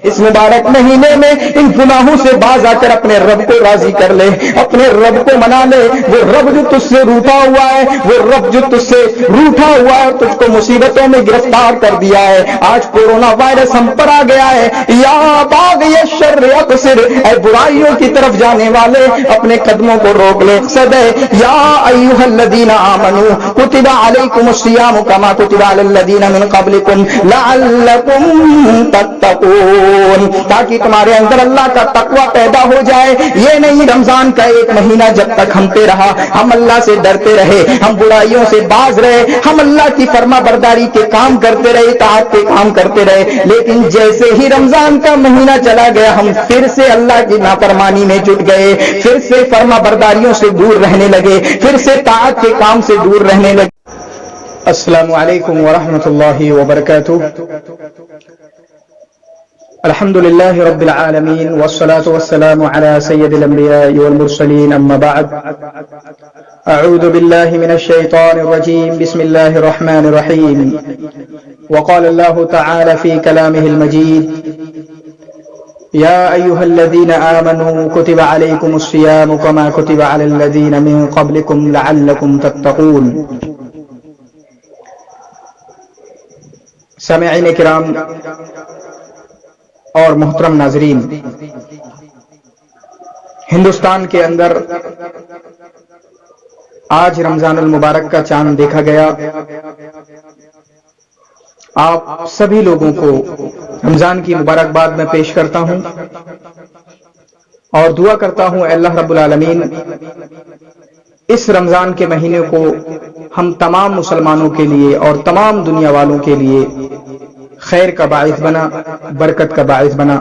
اس مبارک مہینے میں ان گناہوں سے باز آ کر اپنے رب کو راضی کر لے، اپنے رب کو منا لے۔ وہ رب جو تجھ سے روٹھا ہوا ہے، وہ رب جو تجھ سے روٹھا ہوا ہے اور تجھ کو مصیبتوں میں گرفتار کر دیا ہے۔ آج کورونا وائرس ہم پر آ گیا ہے۔ یا باغی الشر اقصر، اے برائیوں کی طرف جانے والے اپنے قدموں کو روک لے۔ صدے یا ایھا الذین آمنوا کتب علیکم الصیام کما کتب علی الذین من قبلکم لعلکم تتقون، تاکہ تمہارے اندر اللہ کا تقوی پیدا ہو جائے۔ یہ نہیں رمضان کا ایک مہینہ جب تک ہم پہ رہا ہم اللہ سے ڈرتے رہے، ہم برائیوں سے باز رہے، ہم اللہ کی فرما برداری کے کام کرتے رہے، اطاعت کے کام کرتے رہے، لیکن جیسے ہی رمضان کا مہینہ چلا گیا ہم پھر سے اللہ کی نافرمانی میں جٹ گئے، پھر سے فرما برداریوں سے دور رہنے لگے، پھر سے طاعت کے کام سے دور رہنے لگے۔ السلام علیکم ورحمۃ اللہ وبرکاتہ۔ الحمد للہ رب العالمین والصلاة والسلام علی سید الانبیاء والمرسلین، اما بعد، اعوذ باللہ من الشیطان الرجیم، بسم اللہ الرحمن الرحیم۔ وقال اللہ تعالی فی کلامہ المجید، یا ایھا الذین آمنوا کتب علیکم الصیام کما کتب علی الذین من قبلکم لعلکم تتقون۔ سامعین کرام اور محترم ناظرین، ہندوستان کے اندر آج رمضان المبارک کا چاند دیکھا گیا۔ آپ سبھی لوگوں کو رمضان کی مبارکباد میں پیش کرتا ہوں اور دعا کرتا ہوں اے اللہ رب العالمین اس رمضان کے مہینے کو ہم تمام مسلمانوں کے لیے اور تمام دنیا والوں کے لیے خیر کا باعث بنا، برکت کا باعث بنا۔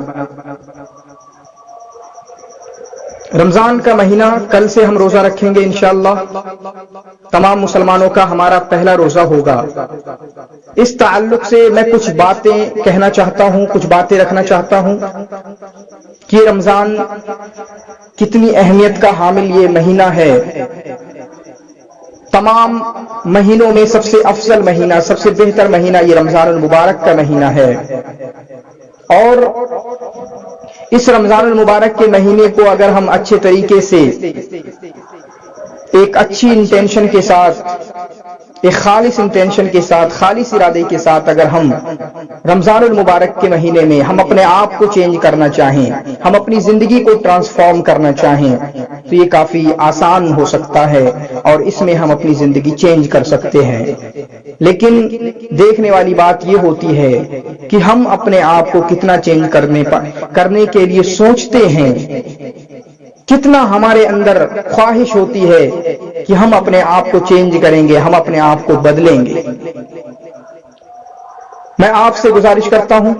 رمضان کا مہینہ کل سے ہم روزہ رکھیں گے انشاءاللہ، تمام مسلمانوں کا ہمارا پہلا روزہ ہوگا۔ اس تعلق سے میں کچھ باتیں کہنا چاہتا ہوں، کچھ باتیں رکھنا چاہتا ہوں کہ رمضان کتنی اہمیت کا حامل یہ مہینہ ہے۔ تمام مہینوں میں سب سے افضل مہینہ، سب سے بہتر مہینہ یہ رمضان المبارک کا مہینہ ہے، اور اس رمضان المبارک کے مہینے کو اگر ہم اچھے طریقے سے ایک اچھی انٹینشن کے ساتھ، ایک خالص انٹینشن کے ساتھ، خالص ارادے کے ساتھ اگر ہم رمضان المبارک کے مہینے میں ہم اپنے آپ کو چینج کرنا چاہیں، ہم اپنی زندگی کو ٹرانسفارم کرنا چاہیں تو یہ کافی آسان ہو سکتا ہے اور اس میں ہم اپنی زندگی چینج کر سکتے ہیں۔ لیکن دیکھنے والی بات یہ ہوتی ہے کہ ہم اپنے آپ کو کتنا چینج کرنے کے لیے سوچتے ہیں، کتنا ہمارے اندر خواہش ہوتی ہے کہ ہم اپنے آپ کو چینج کریں گے، ہم اپنے آپ کو بدلیں گے۔ میں آپ سے گزارش کرتا ہوں،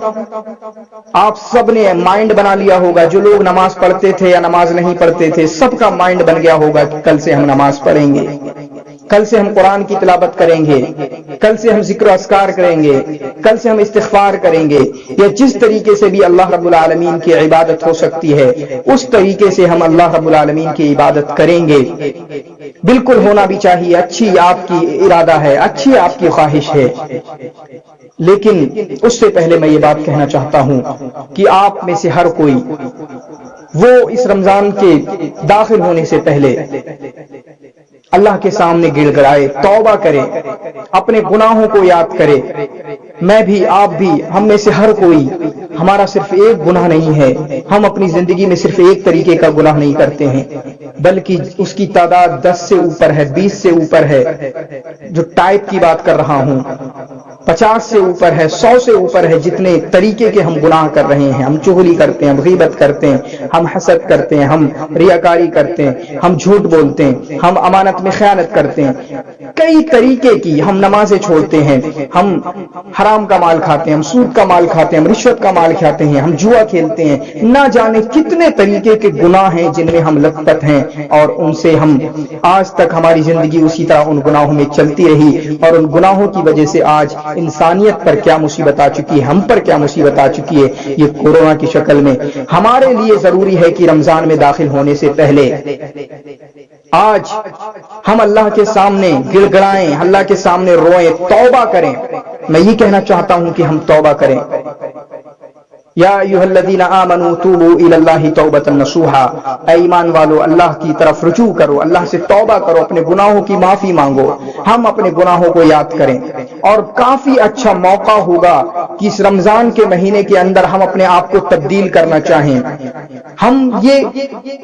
آپ سب نے مائنڈ بنا لیا ہوگا، جو لوگ نماز پڑھتے تھے یا نماز نہیں پڑھتے تھے سب کا مائنڈ بن گیا ہوگا کہ کل سے ہم نماز پڑھیں گے، کل سے ہم قرآن کی تلاوت کریں گے، کل سے ہم ذکر و اذکار کریں گے، کل سے ہم استغفار کریں گے، یا جس طریقے سے بھی اللہ رب العالمین کی عبادت ہو سکتی ہے اس طریقے سے ہم اللہ رب العالمین کی عبادت کریں گے۔ بالکل ہونا بھی چاہیے، اچھی آپ کی ارادہ ہے، اچھی آپ کی خواہش ہے، لیکن اس سے پہلے میں یہ بات کہنا چاہتا ہوں کہ آپ میں سے ہر کوئی وہ اس رمضان کے داخل ہونے سے پہلے اللہ کے سامنے گڑ گڑائے، توبہ کرے، اپنے گناہوں کو یاد کرے۔ میں بھی، آپ بھی، ہم میں سے ہر کوئی، ہمارا صرف ایک گناہ نہیں ہے، ہم اپنی زندگی میں صرف ایک طریقے کا گناہ نہیں کرتے ہیں بلکہ اس کی تعداد 10 سے اوپر ہے، 20 سے اوپر ہے، جو ٹائپ کی بات کر رہا ہوں، 50 سے اوپر ہے، 100 سے اوپر ہے، جتنے طریقے کے ہم گناہ کر رہے ہیں۔ ہم چغلی کرتے ہیں، ہم غیبت کرتے ہیں، ہم حسد کرتے ہیں، ہم ریاکاری کرتے ہیں، ہم جھوٹ بولتے ہیں، ہم امانت میں خیانت کرتے ہیں، کئی طریقے کی ہم نمازیں چھوڑتے ہیں، ہم حرام کا مال کھاتے ہیں، ہم سود کا مال کھاتے ہیں، ہم رشوت کا مال کھاتے ہیں، ہم جوا کھیلتے ہیں، نہ جانے کتنے طریقے کے گناہ ہیں جن میں ہم لت پت ہیں، اور ان سے ہم آج تک ہماری زندگی اسی طرح ان گناہوں میں چلتی رہی، اور ان گناہوں کی وجہ سے آج انسانیت پر کیا مصیبت آ چکی ہے، ہم پر کیا مصیبت آ چکی ہے یہ کورونا کی شکل میں۔ ہمارے لیے ضروری ہے کہ رمضان میں داخل ہونے سے پہلے آج ہم اللہ کے سامنے گڑ گڑائیں، اللہ کے سامنے روئیں، توبہ کریں۔ میں یہ کہنا چاہتا ہوں کہ ہم توبہ کریں، یا ایھا الذین آمنوا توبوا الی اللہ توبۃ نصوحا، اے ایمان والو اللہ کی طرف رجوع کرو، اللہ سے توبہ کرو، اپنے گناہوں کی معافی مانگو۔ ہم اپنے گناہوں کو یاد کریں، اور کافی اچھا موقع ہوگا کہ اس رمضان کے مہینے کے اندر ہم اپنے آپ کو تبدیل کرنا چاہیں۔ ہم یہ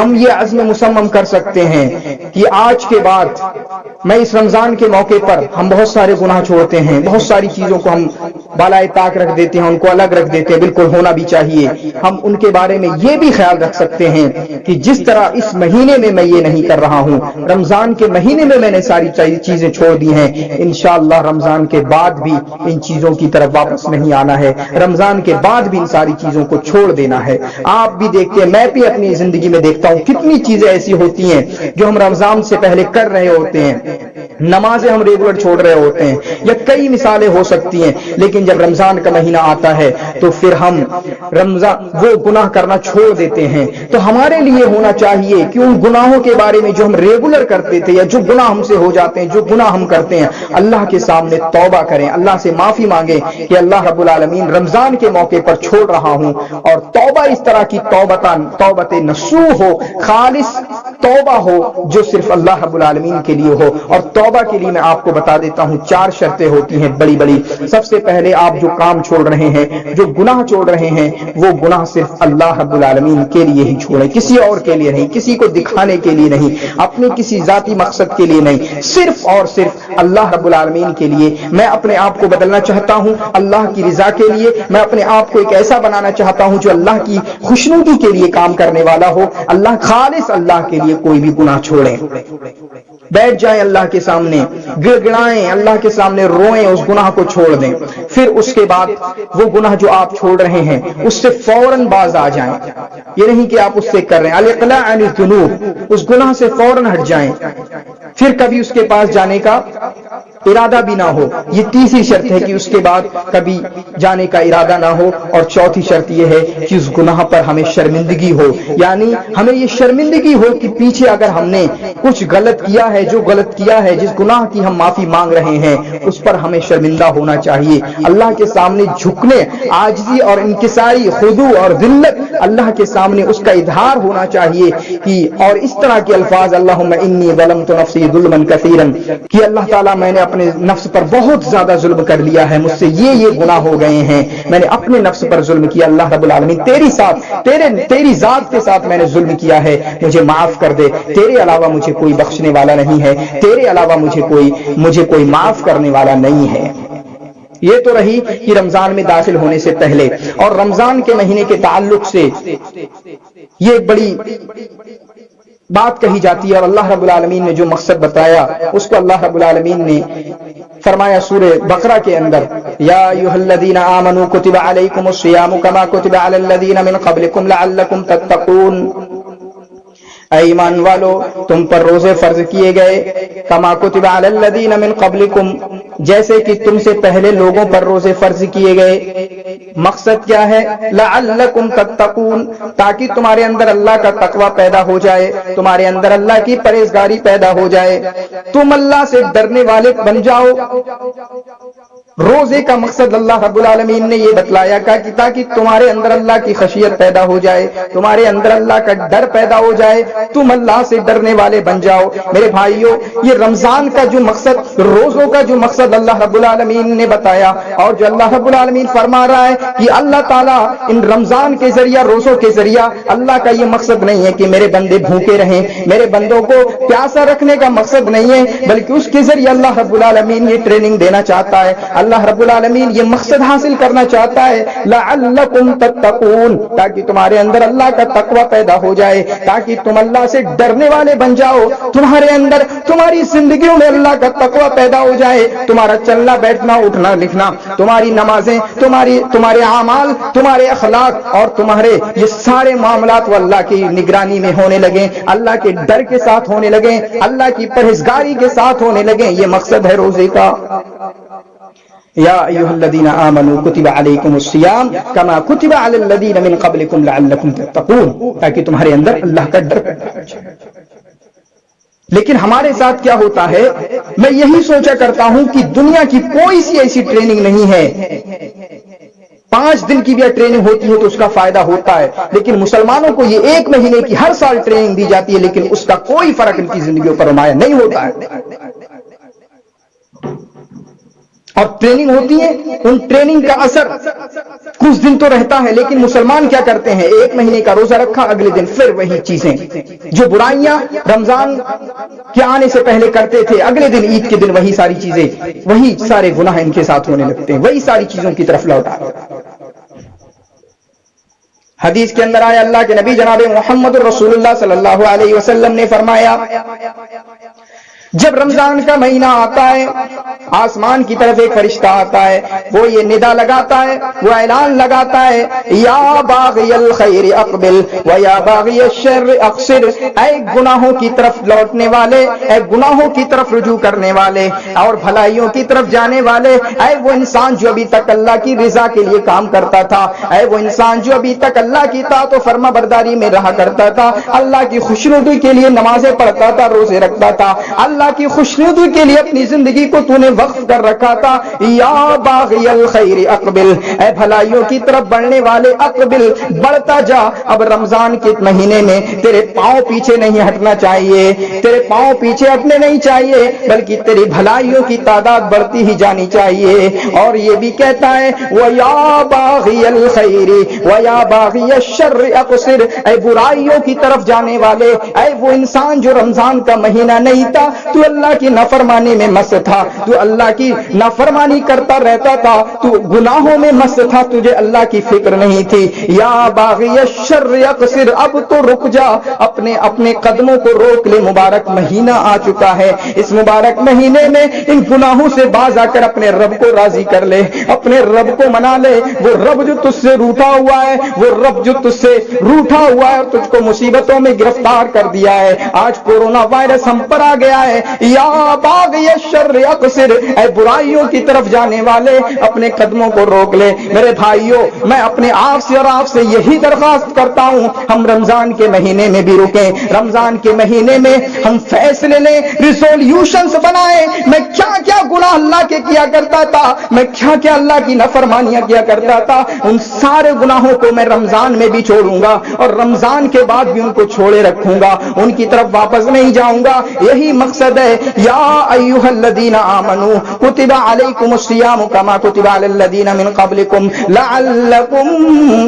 ہم یہ عزم مصمم کر سکتے ہیں کہ آج کے بعد میں اس رمضان کے موقع پر ہم بہت سارے گناہ چھوڑتے ہیں، بہت ساری چیزوں کو ہم بالائے طاق رکھ دیتے ہیں، ان کو الگ رکھ دیتے ہیں، بالکل ہونا بھی چاہیے۔ ہم ان کے بارے میں یہ بھی خیال رکھ سکتے ہیں کہ جس طرح اس مہینے میں میں یہ نہیں کر رہا ہوں، رمضان کے مہینے میں میں نے ساری چیزیں چھوڑ دی ہیں، انشاءاللہ رمضان کے بعد بھی ان چیزوں کی طرف واپس نہیں آنا ہے، رمضان کے بعد بھی ان ساری چیزوں کو چھوڑ دینا ہے۔ آپ بھی دیکھتے ہیں، میں بھی اپنی زندگی میں دیکھتا ہوں کتنی چیزیں ایسی ہوتی ہیں جو ہم رمضان سے پہلے کر رہے ہوتے ہیں، نمازیں ہم ریگولر چھوڑ رہے ہوتے ہیں، یا کئی مثالیں ہو سکتی ہیں، لیکن جب رمضان کا مہینہ آتا ہے تو پھر ہم رمضان وہ گناہ کرنا چھوڑ دیتے ہیں۔ تو ہمارے لیے ہونا چاہیے کہ ان گناہوں کے بارے میں جو ہم ریگولر کرتے تھے یا جو گناہ ہم سے ہو جاتے ہیں، جو گناہ ہم کرتے ہیں، اللہ کے سامنے توبہ کریں، اللہ سے معافی مانگیں کہ اللہ رب العالمین رمضان کے موقع پر چھوڑ رہا ہوں، اور توبہ اس طرح کی توبت نصوح ہو، خالص توبہ ہو جو صرف اللہ رب العالمین کے لیے ہو۔ اور توبہ کے لیے میں آپ کو بتا دیتا ہوں 4 شرطیں ہوتی ہیں بڑی بڑی۔ سب سے پہلے آپ جو کام چھوڑ رہے ہیں، جو گناہ چھوڑ رہے ہیں، وہ گناہ صرف اللہ رب العالمین کے لیے ہی چھوڑیں، کسی اور کے لیے نہیں، کسی کو دکھانے کے لیے نہیں، اپنے کسی ذاتی مقصد کے لیے نہیں، صرف اور صرف اللہ رب العالمین کے لیے۔ میں اپنے آپ کو بدلنا چاہتا ہوں اللہ کی رضا کے لیے، میں اپنے آپ کو ایک ایسا بنانا چاہتا ہوں جو اللہ کی خوشنودی کے لیے کام کرنے والا ہو، اللہ خالص اللہ کے لیے کوئی بھی گناہ چھوڑیں۔ بیٹھ جائیں اللہ کے سامنے، گڑ گڑائیں اللہ کے سامنے، روئیں، اس گناہ کو چھوڑ دیں۔ پھر اس کے بعد وہ گناہ جو آپ چھوڑ رہے ہیں اس سے فوراً باز آ جائیں، یہ نہیں کہ آپ اس سے کر رہے ہیں، الاقلاع عن الذنوب، اس گناہ سے فوراً ہٹ جائیں، پھر کبھی اس کے پاس جانے کا ارادہ بھی نہ ہو۔ یہ تیسری شرط ہے کہ اس کے بعد کبھی جانے کا ارادہ نہ ہو، اور چوتھی شرط یہ ہے کہ اس گناہ پر ہمیں شرمندگی ہو، یعنی ہمیں یہ شرمندگی ہو کہ پیچھے اگر ہم نے کچھ غلط کیا ہے، جو غلط کیا ہے، جس گناہ کی ہم معافی مانگ رہے ہیں، اس پر ہمیں شرمندہ ہونا چاہیے، اللہ کے سامنے جھکنے، عاجزی اور انکساری، خضوع اور ذلت اللہ کے سامنے اس کا اظہار ہونا چاہیے کہ، اور اس طرح کے الفاظ اللہم انی ظلمت نفسی ظلما کثیرا، کہ اللہ تعالیٰ میں نے اپنے نفس پر بہت زیادہ ظلم کر لیا ہے، مجھ سے یہ گناہ ہو گئے ہیں، میں نے اپنے نفس پر ظلم کیا، اللہ رب العالمین تیری ذات کے ساتھ میں نے ظلم کیا ہے، مجھے معاف کر دے، تیرے علاوہ مجھے کوئی بخشنے والا نہیں ہے، تیرے علاوہ مجھے کوئی معاف کرنے والا نہیں ہے۔ یہ تو رہی کہ رمضان میں داخل ہونے سے پہلے، اور رمضان کے مہینے کے تعلق سے یہ بڑی بات کہی جاتی ہے، اور اللہ رب العالمین نے جو مقصد بتایا اس کو اللہ رب العالمین نے فرمایا سورہ بقرہ کے اندر، یا ایھا الذین آمنوا کتب علیکم الصیام کما کتب علی الذین من قبلکم لعلکم تتقون، اے ایمان والو تم پر روزے فرض کیے گئے، کما کتب علی الذین من قبلکم، جیسے کہ تم سے پہلے لوگوں پر روزے فرض کیے گئے۔ مقصد کیا ہے؟ لعلکم تتقون، تاکہ تمہارے اندر اللہ کا تقوی پیدا ہو جائے، تمہارے اندر اللہ کی پرہیزگاری پیدا ہو جائے، تم اللہ سے ڈرنے والے بن جاؤ۔ روزے کا مقصد اللہ رب العالمین نے یہ بتلایا کہ تاکہ تمہارے اندر اللہ کی خشیت پیدا ہو جائے، تمہارے اندر اللہ کا ڈر پیدا ہو جائے، تم اللہ سے ڈرنے والے بن جاؤ۔ میرے بھائیوں، یہ رمضان کا جو مقصد، روزوں کا جو مقصد اللہ رب العالمین نے بتایا، اور جو اللہ رب العالمین فرما رہا ہے کہ اللہ تعالیٰ ان رمضان کے ذریعہ، روزوں کے ذریعہ، اللہ کا یہ مقصد نہیں ہے کہ میرے بندے بھوکے رہیں، میرے بندوں کو پیاسا رکھنے کا مقصد نہیں ہے، بلکہ اس کے ذریعے اللہ رب العالمین یہ ٹریننگ دینا چاہتا ہے، اللہ رب العالمین یہ مقصد حاصل کرنا چاہتا ہے، لعلکم تتقون، تاکہ تمہارے اندر اللہ کا تقوی پیدا ہو جائے، تاکہ تم اللہ سے ڈرنے والے بن جاؤ، تمہارے اندر، تمہاری زندگیوں میں اللہ کا تقوی پیدا ہو جائے، تمہارا چلنا بیٹھنا اٹھنا لکھنا، تمہاری نمازیں، تمہارے اعمال، تمہارے اخلاق اور تمہارے یہ سارے معاملات وہ اللہ کی نگرانی میں ہونے لگیں، اللہ کے ڈر کے ساتھ ہونے لگیں، اللہ کی پرہیزگاری کے ساتھ ہونے لگیں۔ یہ مقصد ہے روزے کا۔ یا ایھا الذین آمنوا کتب علیکم الصیام کما کتب علی الذین من قبلکم لعلکم تتقون، تاکہ تمہارے اندر اللہ کا ڈر پیدا ہو جائے۔ لیکن ہمارے ساتھ کیا ہوتا ہے، میں یہی سوچا کرتا ہوں کہ دنیا کی کوئی سی ایسی ٹریننگ نہیں ہے 5 دن کی بھی ٹریننگ ہوتی ہے تو اس کا فائدہ ہوتا ہے، لیکن مسلمانوں کو یہ 1 مہینے کی ہر سال ٹریننگ دی جاتی ہے، لیکن اس کا کوئی فرق ان کی زندگیوں پر نمایاں نہیں ہوتا ہے۔ اور ٹریننگ ہوتی ہے، ان ٹریننگ کا اثر کچھ دن تو رہتا ہے، لیکن مسلمان کیا کرتے ہیں، 1 مہینے کا روزہ رکھا، اگلے دن پھر وہی چیزیں جو برائیاں رمضان کے آنے سے پہلے کرتے تھے، اگلے دن عید کے دن وہی ساری چیزیں، وہی سارے گناہ ان کے ساتھ ہونے لگتے ہیں، وہی ساری چیزوں کی طرف لوٹا۔ حدیث کے اندر آیا، اللہ کے نبی جناب محمد رسول اللہ صلی اللہ علیہ وسلم نے فرمایا، جب رمضان کا مہینہ آتا ہے، آسمان کی طرف ایک فرشتہ آتا ہے، وہ یہ ندا لگاتا ہے، وہ اعلان لگاتا ہے، یا باغی الخیر اقبل و یا باغی الشر اقصر، اے گناہوں کی طرف لوٹنے والے، اے گناہوں کی طرف رجوع کرنے والے اور بھلائیوں کی طرف جانے والے، اے وہ انسان جو ابھی تک اللہ کی رضا کے لیے کام کرتا تھا، اے وہ انسان جو ابھی تک اللہ کی اطاعت و فرما برداری میں رہا کرتا تھا، اللہ کی خوشنودی کے لیے نمازیں پڑھتا تھا، روزے رکھتا تھا، اللہ کی خوشنودی کے لیے اپنی زندگی کو تو نے وقف کر رکھا تھا، یا باغی الخیر اقبل، اے بھلائیوں کی طرف بڑھنے والے اقبل، بڑھتا جا۔ اب رمضان کے مہینے میں تیرے پاؤں پیچھے نہیں ہٹنا چاہیے، تیرے پاؤں پیچھے ہٹنے نہیں چاہیے، بلکہ تیری بھلائیوں کی تعداد بڑھتی ہی جانی چاہیے۔ اور یہ بھی کہتا ہے، وَيَا بَاغِيَ الْخَيْرِ وَيَا بَاغِيَ الشَّرِّ اقصر، اے برائیوں کی طرف جانے والے، اے وہ انسان جو رمضان کا مہینہ نہیں تھا تو اللہ کی نافرمانی میں مست تھا، تو اللہ کی نافرمانی کرتا رہتا تھا، تو گناہوں میں مست تھا، تجھے اللہ کی فکر نہیں تھی، یا باغی الشر اقصر، اب تو رک جا، اپنے قدموں کو روک لے، مبارک مہینہ آ چکا ہے، اس مبارک مہینے میں ان گناہوں سے باز آ کر اپنے رب کو راضی کر لے، اپنے رب کو منا لے، وہ رب جو تجھ سے روٹھا ہوا ہے، وہ رب جو تجھ سے روٹھا ہوا ہے اور تجھ کو مصیبتوں میں گرفتار کر دیا ہے، آج کورونا وائرس ہم پر آ گیا ہے، یا باغی الشر اقصر، اے برائیوں کی طرف جانے والے اپنے قدموں کو روک لے۔ میرے بھائیوں، میں اپنے آپ سے اور آپ سے یہی درخواست کرتا ہوں، ہم رمضان کے مہینے میں بھی رکیں، رمضان کے مہینے میں ہم فیصلے لیں، ریزولوشنز بنائیں، میں کیا کیا گناہ اللہ کے کیا کرتا تھا، میں کیا کیا اللہ کی نافرمانیاں کیا کرتا تھا، ان سارے گناہوں کو میں رمضان میں بھی چھوڑوں گا اور رمضان کے بعد بھی ان کو چھوڑے رکھوں گا، ان کی طرف واپس نہیں جاؤں گا۔ یہی مقصد ہے، یا ایھا الذین آمنوا کتب علیکم الصیام کما کتب علی الذین من قبلکم لعلکم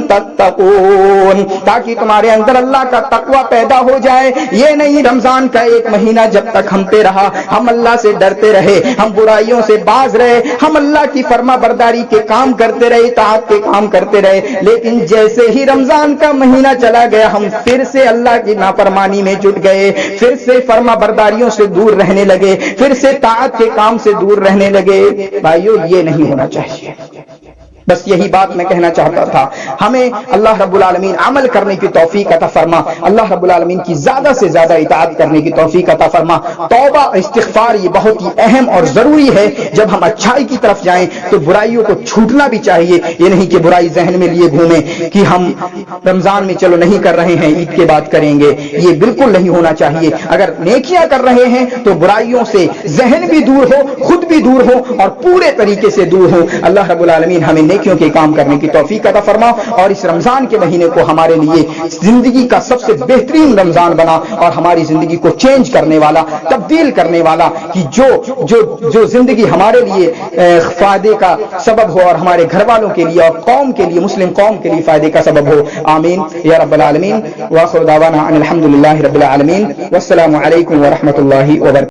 تتقون، تاکہ تمہارے اندر اللہ کا تقوی پیدا ہو جائے۔ یہ نہیں رمضان کا 1 مہینہ جب تک ہم پہ رہا، ہم اللہ سے ڈرتے رہے، ہم برائیوں سے باز رہے، ہم اللہ کی فرما برداری کے کام کرتے رہے، اطاعت کے کام کرتے رہے، لیکن جیسے ہی رمضان کا مہینہ چلا گیا ہم پھر سے اللہ کی نافرمانی میں جٹ گئے، پھر سے فرما برداریوں سے دور رہنے لگے، پھر سے طاعت کے کام سے دور رہنے لگے۔ بھائیو، یہ نہیں ہونا چاہیے۔ بس یہی بات میں کہنا چاہتا تھا، ہمیں اللہ رب العالمین عمل کرنے کی توفیق عطا فرما، اللہ رب العالمین کی زیادہ سے زیادہ اطاعت کرنے کی توفیق عطا فرما۔ توبہ استغفار یہ بہت ہی اہم اور ضروری ہے، جب ہم اچھائی کی طرف جائیں تو برائیوں کو چھوٹنا بھی چاہیے، یہ نہیں کہ برائی ذہن میں لیے گھومیں کہ ہم رمضان میں چلو نہیں کر رہے ہیں، عید کے بعد کریں گے، یہ بالکل نہیں ہونا چاہیے۔ اگر نیکیاں کر رہے ہیں تو برائیوں سے ذہن بھی دور ہو، خود بھی دور ہو اور پورے طریقے سے دور ہو۔ اللہ رب العالمین ہمیں نیکیوں کے کام کرنے کی توفیق عطا فرما اور اس رمضان کے مہینے کو ہمارے لیے زندگی کا سب سے بہترین رمضان بنا اور ہماری زندگی کو چینج کرنے والا، تبدیل کرنے والا، کہ جو زندگی ہمارے لیے فائدے کا سبب ہو اور ہمارے گھر والوں کے لیے اور قوم کے لیے، مسلم قوم کے لیے فائدے کا سبب ہو۔ آمین یا رب العالمین۔ وآخر دعوانا ان الحمد للہ رب العالمین، والسلام علیکم ورحمۃ اللہ وبرکاتہ۔